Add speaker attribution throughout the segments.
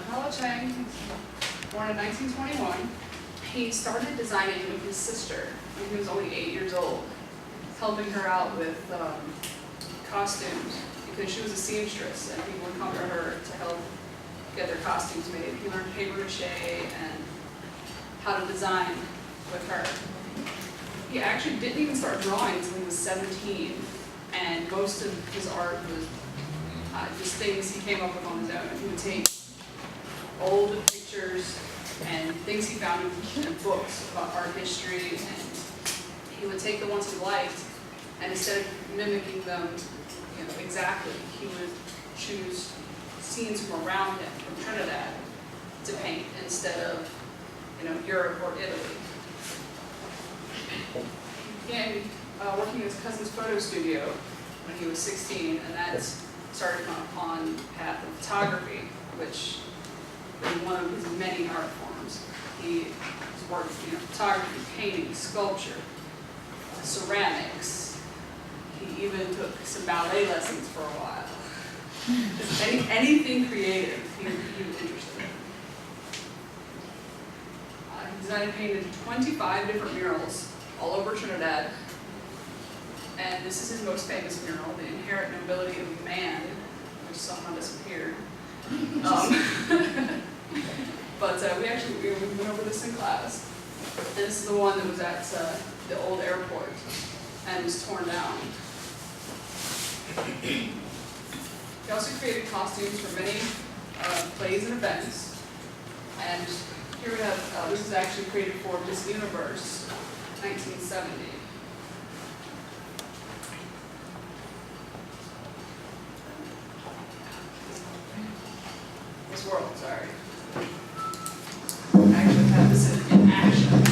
Speaker 1: Carlisle Chang, born in 1921. He started designing with his sister when he was only 8 years old, helping her out with costumes because she was a seamstress and people would come to her to help get their costumes made. He learned paper mache and how to design with her. He actually didn't even start drawing until he was 17, and most of his art was just things he came up with on his own. He would take old pictures and things he found in books about art history, and he would take the ones he liked, and instead of mimicking them, exactly, he would choose scenes from around him, from Trinidad, to paint instead of, Europe or Italy. He began working in his cousin's photo studio when he was 16, and that started him on the path of photography, which is one of his many art forms. He worked photography, painting, sculpture, ceramics. He even took some ballet lessons for a while. Anything creative, he was interested in. He designed and painted 25 different murals all over Trinidad. And this is his most famous mural, The Inherent Nobility of Man, which somehow disappeared. But we went over this in class. And this is the one that was at the old airport and was torn down. He also created costumes for many plays and events. And here we have, this is actually created for Miss Universe, 1970. Miss World, sorry. I actually have this in action.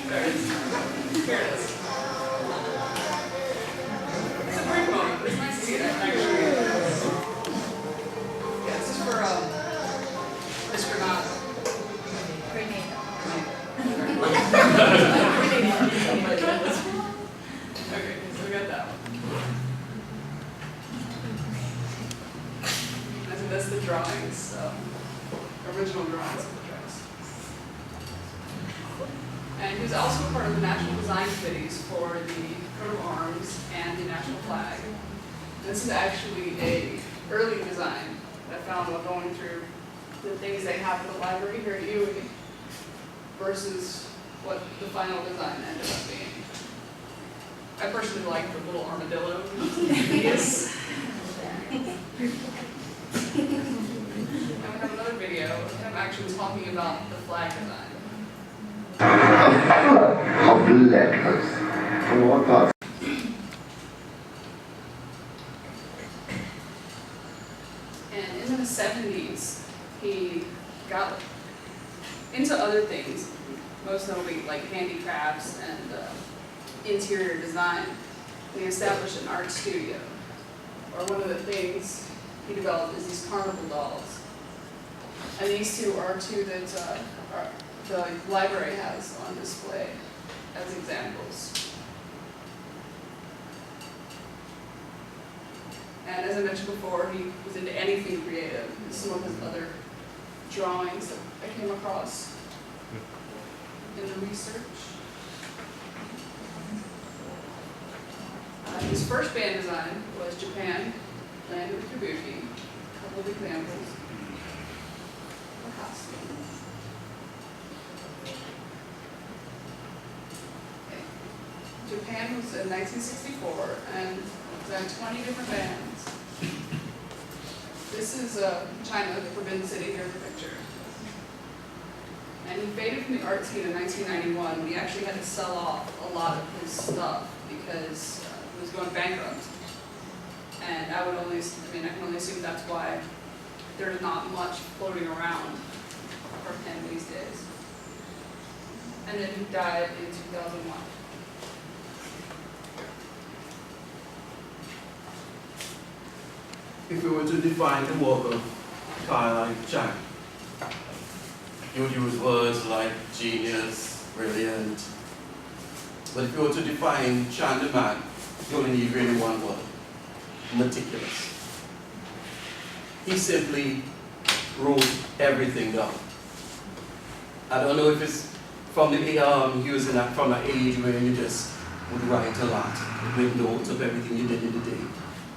Speaker 1: There it is. Here it is. It's a brief moment, but it's nice to see that actually. Yeah, this is for Miss Granada. Okay, so we got that one. That's the drawings, original drawings of the dress. And he was also part of the national design committees for the coat of arms and the national flag. This is actually an early design that I found while going through the things they have in the library here at UWI versus what the final design ended up being. I personally like the little armadillo. Yes. And we have another video of him actually talking about the flag design.
Speaker 2: Of letters from all parts.
Speaker 1: And in the 70s, he got into other things, most notably like handicrafts and interior design. And he established an art studio, or one of the things he developed is these carnival dolls. And these two are two that the library has on display as examples. And as I mentioned before, he was into anything creative. Some of his other drawings that I came across in the research. His first band design was Japan, Land of Kabuki. A couple of examples of costumes. Okay. Japan was in 1964 and designed 20 different bands. This is China, the forbidden city here in the picture. And he faded from the art scene in 1991 when he actually had to sell off a lot of his stuff because he was going bankrupt. And I can only assume that's why there's not much floating around from him these days. And then he died in 2001.
Speaker 3: If we were to define the work of Carlisle Chang, you would use words like genius, brilliant,
Speaker 4: But if you were to define Chang the man, you only need really one word: meticulous. He simply wrote everything down. I don't know if it's from the he was from an age where you just would write a lot, make notes of everything you did in the day,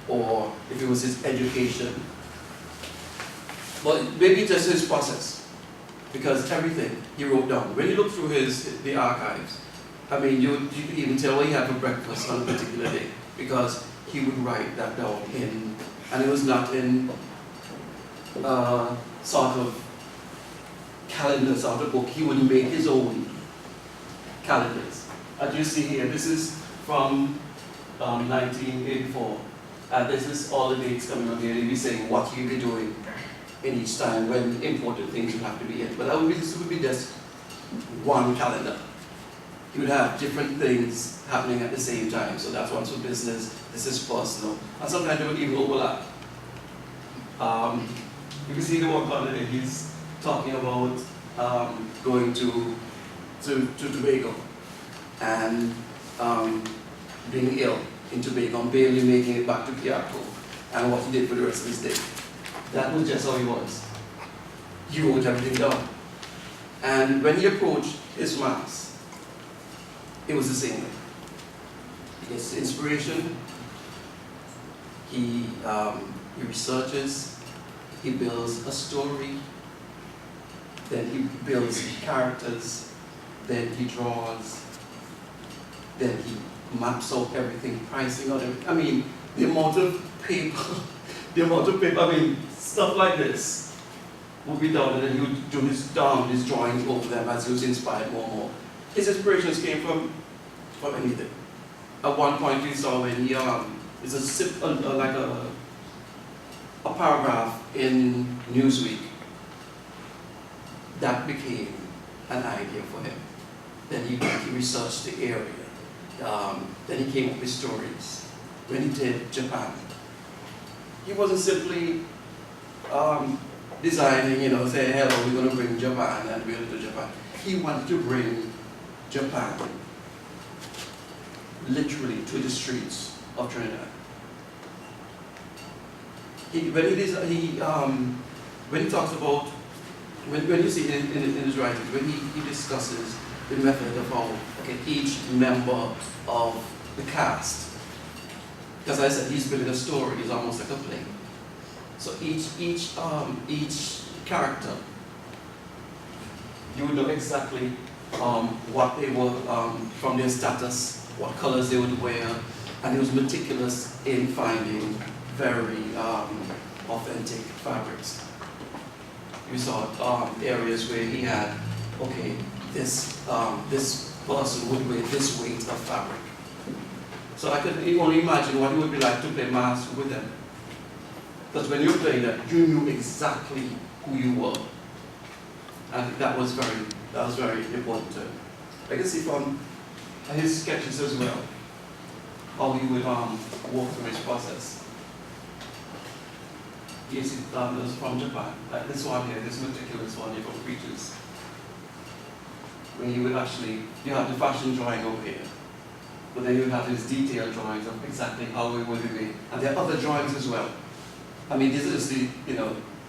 Speaker 4: or if it was his education. But maybe just his process, because everything he wrote down. When you look through the archives, I mean, you could even tell what he had for breakfast on a particular day, because he would write that down and it was not in sort of calendar sort of book. He would make his own calendars. As you see here, this is from 1984. This is all the dates coming up here. He'll be saying what he'll be doing in each time when important things would have to be in. But this would be just one calendar. You would have different things happening at the same time. So that's one's for business, this is personal. And sometimes they would even overlap. You can see the one calendar, he's talking about going to Tobago and being ill in Tobago and barely making it back to Piarco, and what he did for the rest of his day. That was just how he was. He wrote everything down. And when he approached his mass, it was the same way. He gets inspiration, he researches, he builds a story, then he builds characters, then he draws, then he maps out everything, pricing out everything. I mean, the amount of paper, I mean, stuff like this would be done, and then he would do his drawings over them as he was inspired more and more. His inspirations came from anything. At one point we saw when he, it's like a paragraph in Newsweek that became an idea for him. Then he researched the area. Then he came up with stories. When he did Japan, he wasn't simply designing, saying, hello, we're going to bring Japan and we'll do Japan. He wanted to bring Japan literally to the streets of Trinidad. When he talks about, when you see in his writings, when he discusses the method of how each member of the cast, because I said he's building a story, it's almost like a play. So each character, you would know exactly what they were, from their status, what colors they would wear, and he was meticulous in finding very authentic fabrics. We saw areas where he had, this person would wear this weight of fabric. So I could only imagine what it would be like to play mass with them. Because when you were playing that, you knew exactly who you were. And that was very important to him. I can see from his sketches as well, how he would walk through his process. You see, those from Japan, like this one here, this meticulous one here from Creatures. When you would actually, you have the fashion drawing over here, but then you would have his detailed drawings of exactly how it would be made. And there are other drawings as well. I mean, this is the,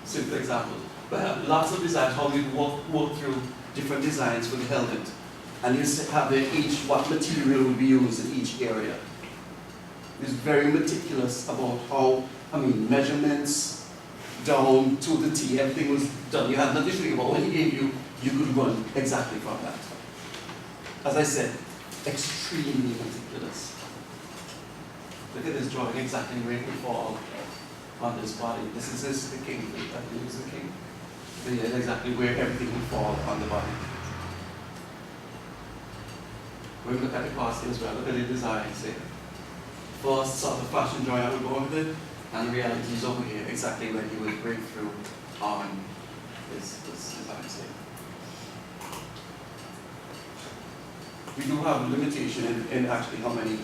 Speaker 4: simple example. But lots of designs, how we walk through different designs for the helmet. And you have there what material will be used in each area. It's very meticulous about how, measurements down to the T, everything was done. You had nothing to think about. When he gave you, you could run exactly from that. As I said, extremely meticulous. Look at this drawing, exactly where it would fall on this body. This is the king, I think it's the king. Yeah, exactly where everything would fall on the body. When we look at the costume as well, look at the designs here. First sort of fashion drawing I would go with it, and the reality is over here, exactly where he would break through on this designs here. We do have a limitation in actually how many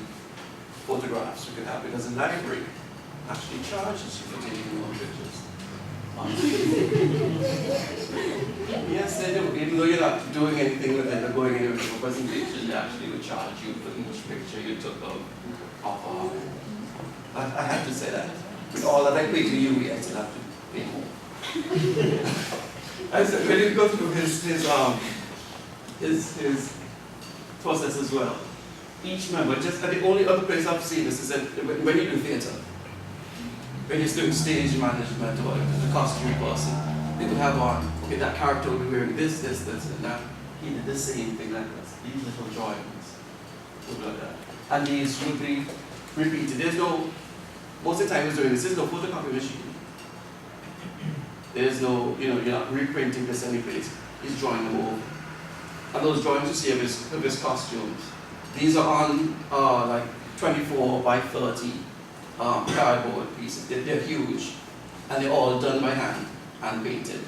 Speaker 4: photographs we can have, because the library actually charges you for taking more pictures. Yes, they do. Even though you're not doing anything with it or going anywhere for presentation, actually would charge you for each picture you took of I have to say that. With all that I pay to you, I still have to pay more. I said, when you go through his process as well, each member, just the only other place I've seen this is that when you do theatre, when you're doing stage management or the costume person, they would have on, okay, that character will be wearing this, and that. He did the same thing like this. These little drawings, stuff like that. And these would be repeated. There's no, most of the time he's doing this, there's no photocopy machine. There's no, you're not reprinting this anyplace. He's drawing them all. And those drawings you see of his costumes, these are on like 24 by 30 cardboard pieces. They're huge, and they're all done by hand and painted.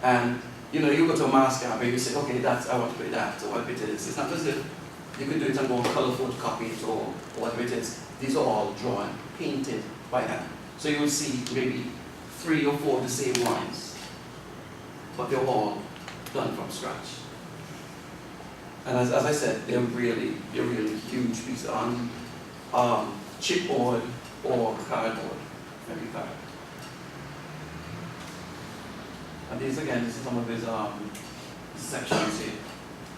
Speaker 4: And you go to a mask app and you say, okay, I want to play that, or whatever it is. It's not as if you could do it and go and color photocopy it or whatever it is. These are all drawn, painted by hand. So you will see maybe 3 or 4 of the same ones, but they're all done from scratch. And as I said, they're really huge pieces on chipboard or cardboard, maybe card. And these again, this is some of his sections here.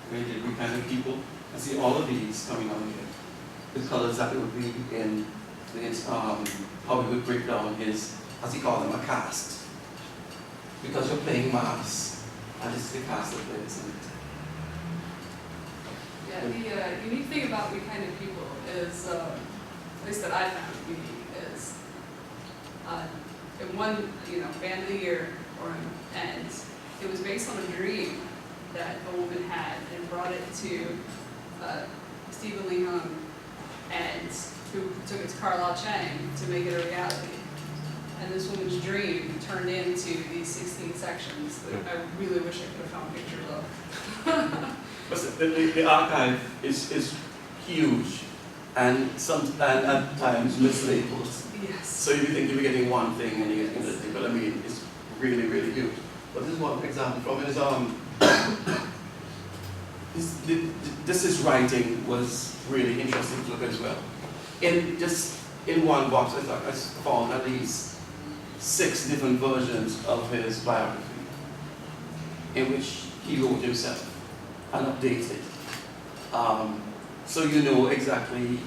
Speaker 4: Where did we kind of people? And see all of these coming out here. The colors that it would be in his, how he would break down his, as he called them, a cast. Because you're playing mass, and this is the cast that plays in it.
Speaker 1: Yeah, the unique thing about We Kind of People is, at least that I found unique, is in one, band of the year, and it was based on a dream that a woman had and brought it to Stephen Lee Hung, and who took it to Carlisle Chang to make it a reality. And this woman's dream turned into these 16 sections that I really wish I could have found pictures of.
Speaker 4: But the archive is huge, and at times mislabeled.
Speaker 1: Yes.
Speaker 4: So you think you're getting one thing and you're getting another thing, but I mean, it's really huge. But this is one example from his this writing was really interesting to look at as well. In one box, I found at least 6 different versions of his biography, in which he wrote himself and updated. So you know exactly,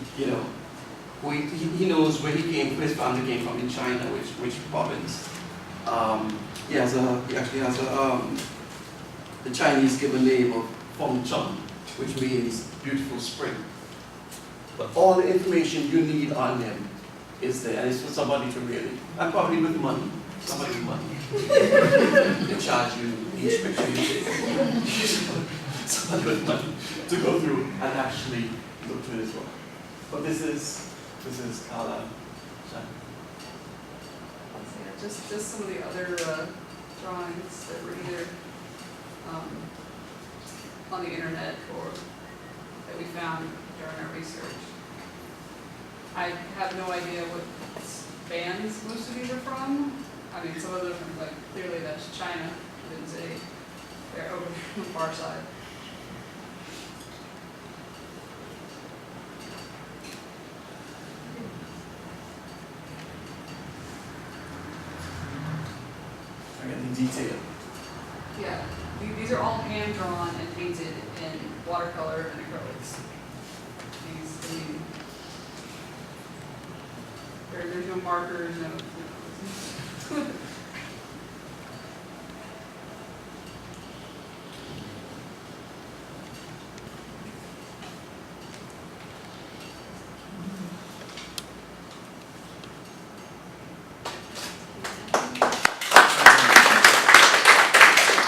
Speaker 4: who he knows where he came, where his family came from in China, which province. He actually has the Chinese given name of Feng Cheng, which means beautiful spring. But all the information you need on him is there, and it's for somebody to really, and probably with money, somebody with money. They charge you each picture you take. Somebody with money to go through and actually look through this work. But this is Carlisle Chang.
Speaker 1: Yeah, just some of the other drawings that were either on the internet or that we found during our research. I have no idea what bands most of these are from. I mean, some of them are clearly that's China. I didn't say they're over on the far side.
Speaker 4: Again, the detail.
Speaker 1: Yeah, these are all hand drawn and painted in watercolor and acrylics. There's no markers, no.